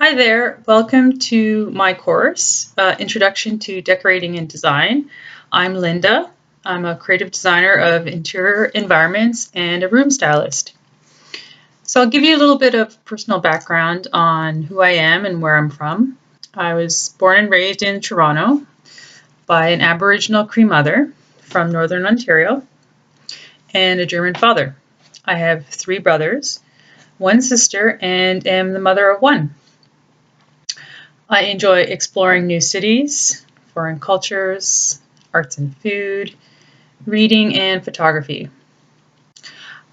Hi there, welcome to my course, Introduction to Decorating and Design. I'm Linda. I'm a creative designer of interior environments and a room stylist. So I'll give you a little bit of personal background on who I am and where I'm from. I was born and raised in Toronto by an Aboriginal Cree mother from Northern Ontario and a German father. I have 3 brothers, 1 sister, and am the mother of 1. I enjoy exploring new cities, foreign cultures, arts and food, reading, and photography.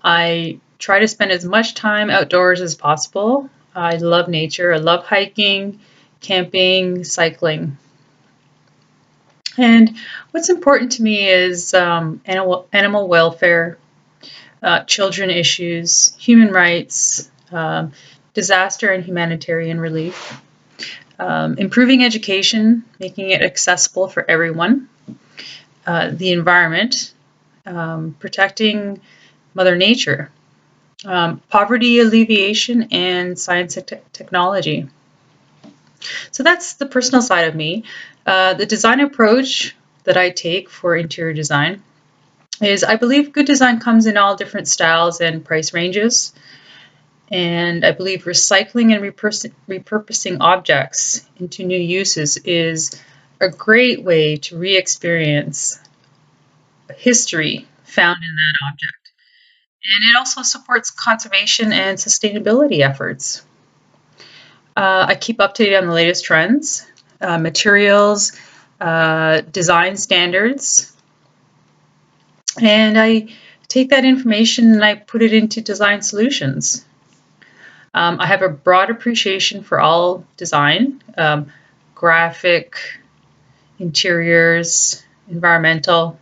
I try to spend as much time outdoors as possible. I love nature. I love hiking, camping, cycling. And what's important to me is animal welfare, children issues, human rights, disaster and humanitarian relief. Improving education, making it accessible for everyone, the environment, protecting Mother Nature, poverty alleviation, and science and technology. So that's the personal side of me. The design approach that I take for interior design is I believe good design comes in all different styles and price ranges. And I believe recycling and repurposing objects into new uses is a great way to re-experience history found in that object. And it also supports conservation and sustainability efforts. I keep up to date on the latest trends, materials, design standards, and I take that information and I put it into design solutions. I have a broad appreciation for all design, graphic, interiors, environmental,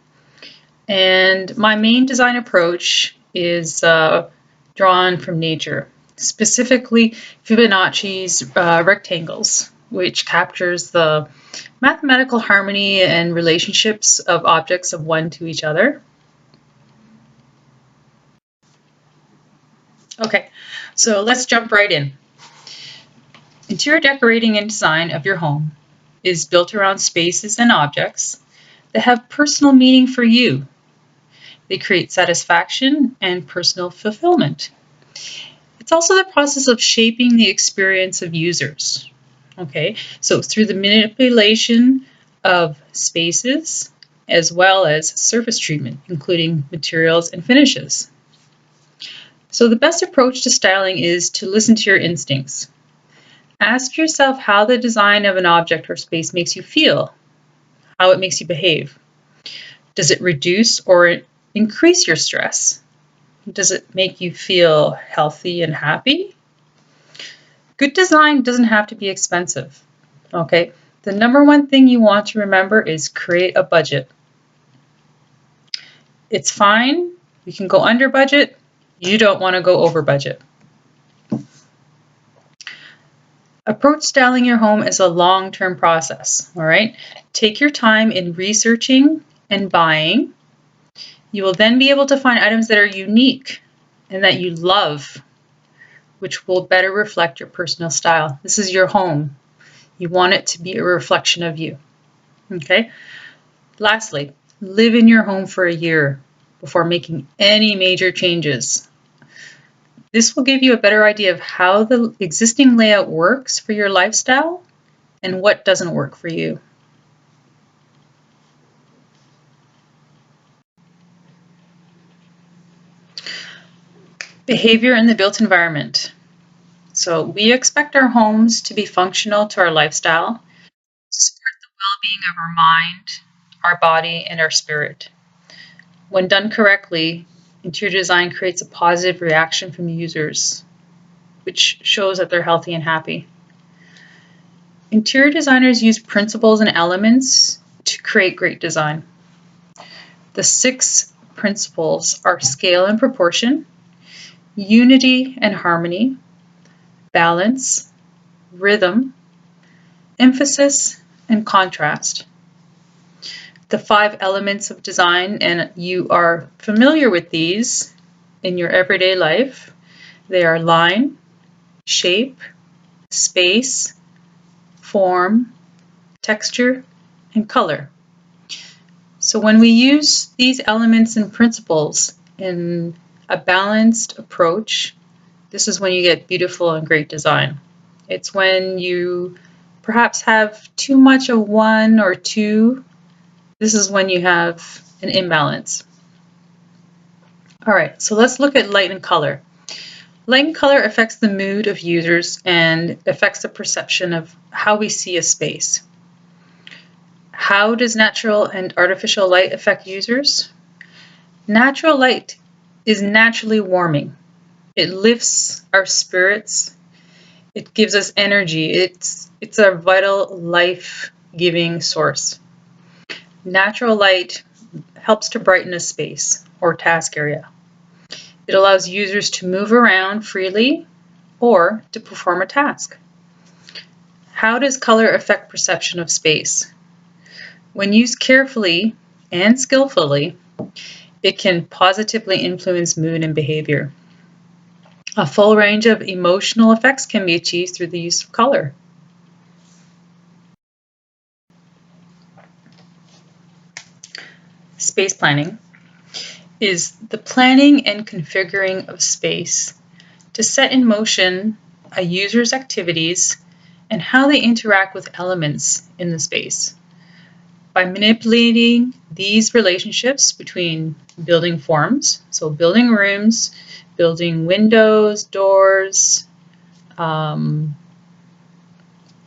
and my main design approach is drawn from nature, specifically Fibonacci's rectangles, which captures the mathematical harmony and relationships of objects of one to each other. Okay, so let's jump right in. Interior decorating and design of your home is built around spaces and objects that have personal meaning for you. They create satisfaction and personal fulfillment. It's also the process of shaping the experience of users. Okay, so through the manipulation of spaces as well as surface treatment, including materials and finishes. So the best approach to styling is to listen to your instincts. Ask yourself how the design of an object or space makes you feel, how it makes you behave. Does it reduce or increase your stress? Does it make you feel healthy and happy? Good design doesn't have to be expensive, okay? The number one thing you want to remember is create a budget. It's fine, you can go under budget, you don't want to go over budget. Approach styling your home as a long-term process, all right? Take your time in researching and buying. You will then be able to find items that are unique and that you love, which will better reflect your personal style. This is your home. You want it to be a reflection of you, okay? Lastly, live in your home for a year before making any major changes. This will give you a better idea of how the existing layout works for your lifestyle and what doesn't work for you. Behavior in the built environment. So we expect our homes to be functional to our lifestyle, to support the well-being of our mind, our body, and our spirit. When done correctly, interior design creates a positive reaction from users, which shows that they're healthy and happy. Interior designers use principles and elements to create great design. The 6 principles are scale and proportion, unity and harmony, balance, rhythm, emphasis, and contrast. The 5 elements of design, and you are familiar with these in your everyday life. They are line, shape, space, form, texture, and color. So when we use these elements and principles in a balanced approach, this is when you get beautiful and great design. It's when you perhaps have too much of one or two. This is when you have an imbalance. All right, so let's look at light and color. Light and color affects the mood of users and affects the perception of how we see a space. How does natural and artificial light affect users? Natural light is naturally warming. It lifts our spirits. It gives us energy. It's a vital, life-giving source. Natural light helps to brighten a space or task area. It allows users to move around freely or to perform a task. How does color affect perception of space? When used carefully and skillfully, it can positively influence mood and behavior. A full range of emotional effects can be achieved through the use of color. Space planning is the planning and configuring of space to set in motion a user's activities and how they interact with elements in the space. By manipulating these relationships between building forms, so building rooms, building windows, doors, one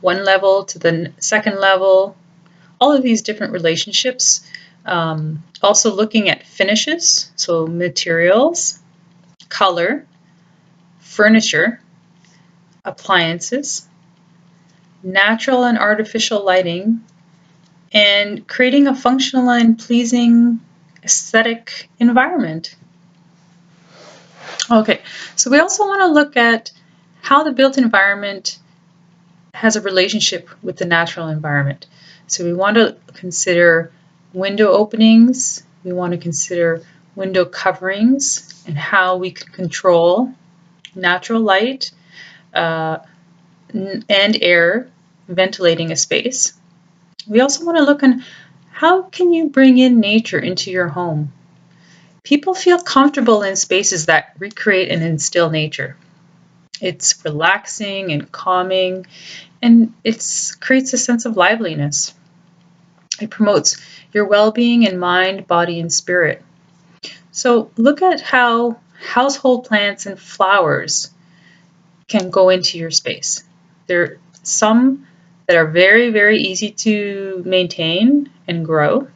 level to the second level, all of these different relationships. Also looking at finishes, so materials, color, furniture, appliances, natural and artificial lighting, and creating a functional and pleasing aesthetic environment. Okay, so we also want to look at how the built environment has a relationship with the natural environment. So we want to consider window openings, we want to consider window coverings and how we can control natural light and air ventilating a space. We also want to look on how can you bring in nature into your home. People feel comfortable in spaces that recreate and instill nature. It's relaxing and calming, and it creates a sense of liveliness. It promotes your well-being in mind, body, and spirit. So look at how household plants and flowers can go into your space. There are some that are very, very easy to maintain and grow.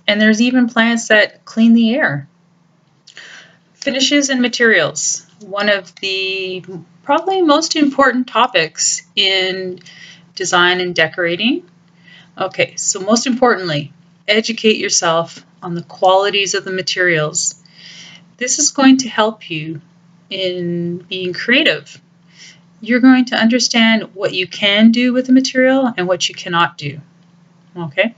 And there's even plants that clean the air. Finishes and materials, one of the probably most important topics in design and decorating. Okay, so most importantly, educate yourself on the qualities of the materials. This is going to help you in being creative. You're going to understand what you can do with the material and what you cannot do. Okay?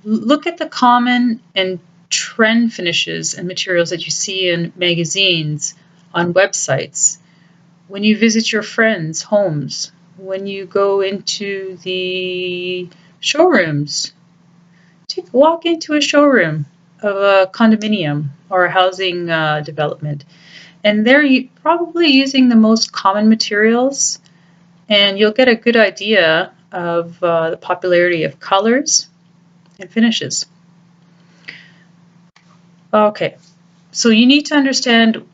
Look at the common and trend finishes and materials that you see in magazines, on websites, when you visit your friends' homes, when you go into the showrooms. Walk into a showroom of a condominium or a housing development, and they're probably using the most common materials, and you'll get a good idea of the popularity of colors and finishes. Okay, so you need to understand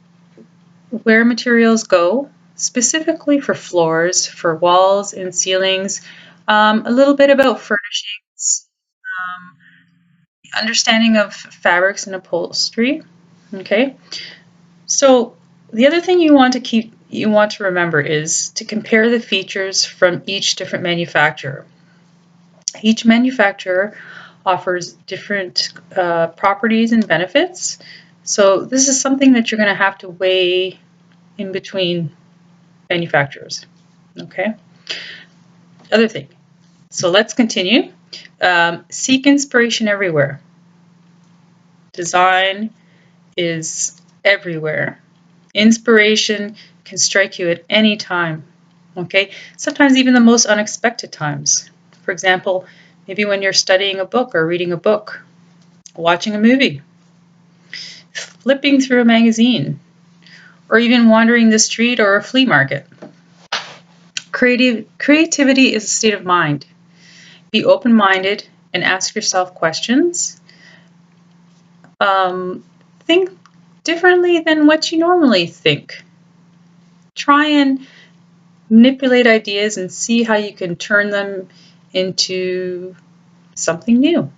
where materials go, specifically for floors, for walls and ceilings, a little bit about furnishings, understanding of fabrics and upholstery. Okay, so the other thing you want to remember is to compare the features from each different manufacturer. Each manufacturer offers different properties and benefits. So this is something that you're going to have to weigh in between manufacturers. Okay. Other thing. So let's continue. Seek inspiration everywhere. Design is everywhere. Inspiration can strike you at any time. Okay, sometimes even the most unexpected times. For example, maybe when you're studying a book or reading a book, watching a movie, flipping through a magazine, or even wandering the street or a flea market. Creativity is a state of mind. Be open-minded and ask yourself questions. Think differently than what you normally think. Try and manipulate ideas and see how you can turn them into something new.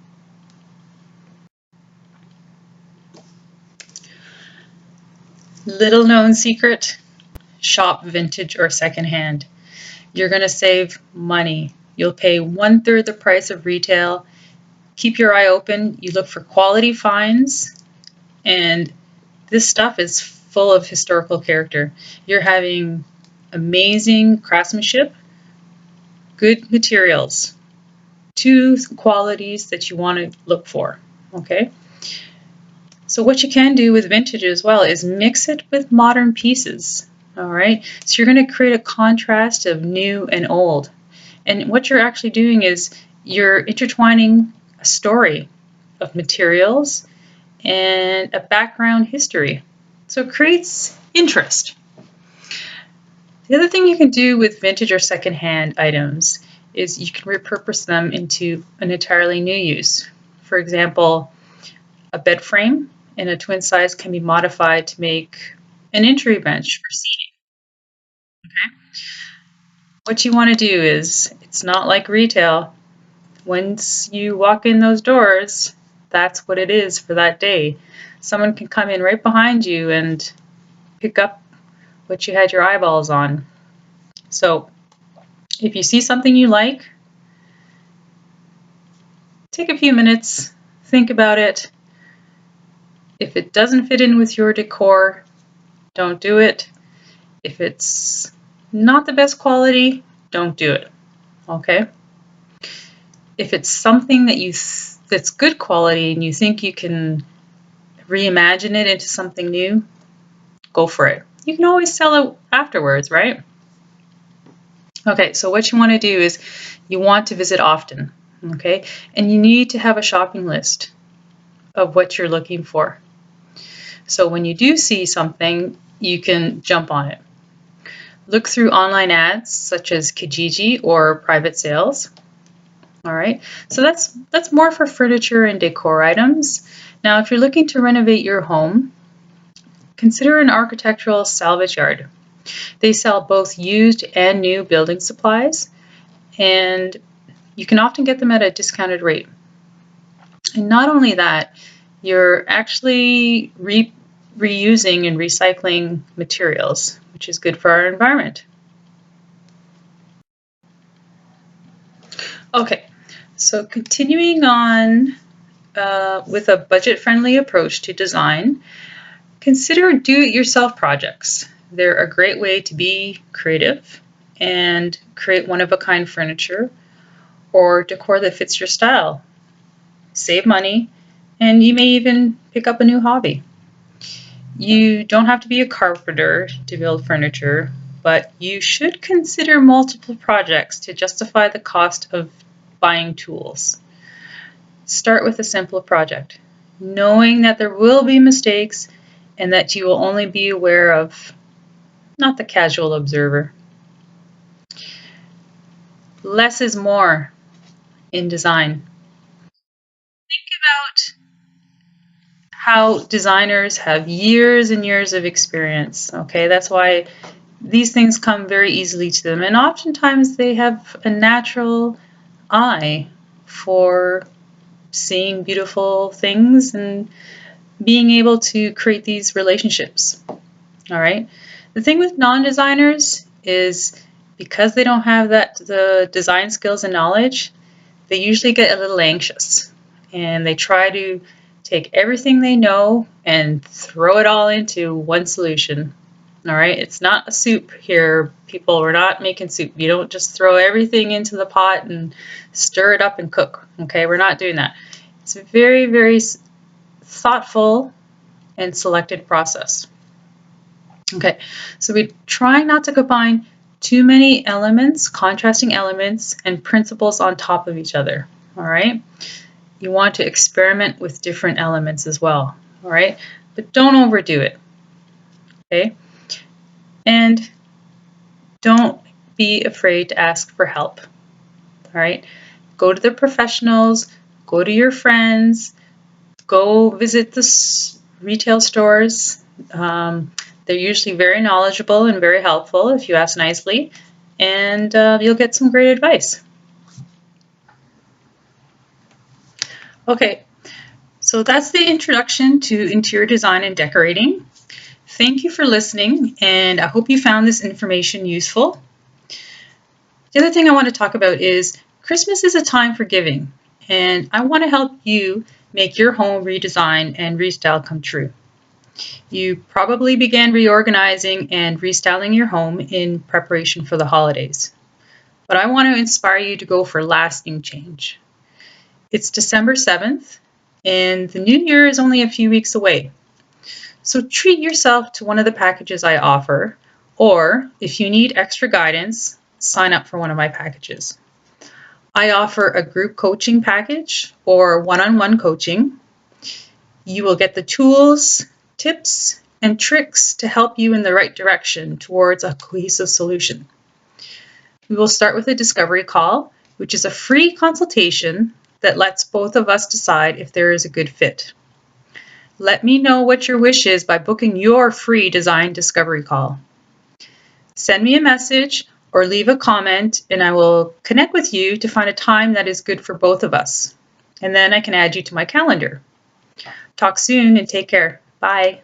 Little known secret, shop vintage or secondhand. You're going to save money. You'll pay 1/3 the price of retail. Keep your eye open. You look for quality finds, and this stuff is full of historical character. You're having amazing craftsmanship, good materials, two qualities that you want to look for, okay? So what you can do with vintage as well is mix it with modern pieces, all right? So you're going to create a contrast of new and old. And what you're actually doing is you're intertwining a story of materials and a background history. So it creates interest. The other thing you can do with vintage or secondhand items is you can repurpose them into an entirely new use. For example, a bed frame in a twin size can be modified to make an entry bench for seating. Okay? What you want to do is, it's not like retail. Once you walk in those doors, that's what it is for that day. Someone can come in right behind you and pick up what you had your eyeballs on. So if you see something you like, take a few minutes, think about it. If it doesn't fit in with your decor, don't do it. If it's not the best quality, don't do it. Okay? If it's something that that's good quality and you think you can reimagine it into something new, go for it. You can always sell it afterwards, right? Okay, so what you want to do is you want to visit often, okay? And you need to have a shopping list of what you're looking for. So when you do see something, you can jump on it. Look through online ads such as Kijiji or private sales. All right, so that's more for furniture and decor items. Now, if you're looking to renovate your home, consider an architectural salvage yard. They sell both used and new building supplies, and you can often get them at a discounted rate. And not only that, you're actually reusing and recycling materials, which is good for our environment. Okay, so continuing on with a budget-friendly approach to design, consider do-it-yourself projects. They're a great way to be creative and create one-of-a-kind furniture or decor that fits your style. Save money, and you may even pick up a new hobby. You don't have to be a carpenter to build furniture, but you should consider multiple projects to justify the cost of buying tools. Start with a simple project, knowing that there will be mistakes and that you will only be aware of, not the casual observer. Less is more in design. Think about how designers have years and years of experience, okay? That's why these things come very easily to them, and oftentimes they have a natural eye for seeing beautiful things and being able to create these relationships. All right. The thing with non-designers is because they don't have the design skills and knowledge, they usually get a little anxious and they try to take everything they know and throw it all into one solution. All right, it's not a soup here, people. We're not making soup. You don't just throw everything into the pot and stir it up and cook. Okay, we're not doing that. It's a very, very thoughtful and selected process. Okay, so we try not to combine too many elements, contrasting elements, and principles on top of each other. All right. You want to experiment with different elements as well. All right. But don't overdo it. Okay. And don't be afraid to ask for help. All right. Go to the professionals, go to your friends, go visit the retail stores. They're usually very knowledgeable and very helpful if you ask nicely, and you'll get some great advice. Okay, so that's the introduction to interior design and decorating. Thank you for listening, and I hope you found this information useful. The other thing I want to talk about is Christmas is a time for giving, and I want to help you make your home redesign and restyle come true. You probably began reorganizing and restyling your home in preparation for the holidays, but I want to inspire you to go for lasting change. It's December 7th, and the new year is only a few weeks away. So treat yourself to one of the packages I offer, or if you need extra guidance, sign up for one of my packages. I offer a group coaching package or one-on-one coaching. You will get the tools, tips, and tricks to help you in the right direction towards a cohesive solution. We will start with a discovery call, which is a free consultation that lets both of us decide if there is a good fit. Let me know what your wish is by booking your free design discovery call. Send me a message or leave a comment and I will connect with you to find a time that is good for both of us. And then I can add you to my calendar. Talk soon and take care. Bye.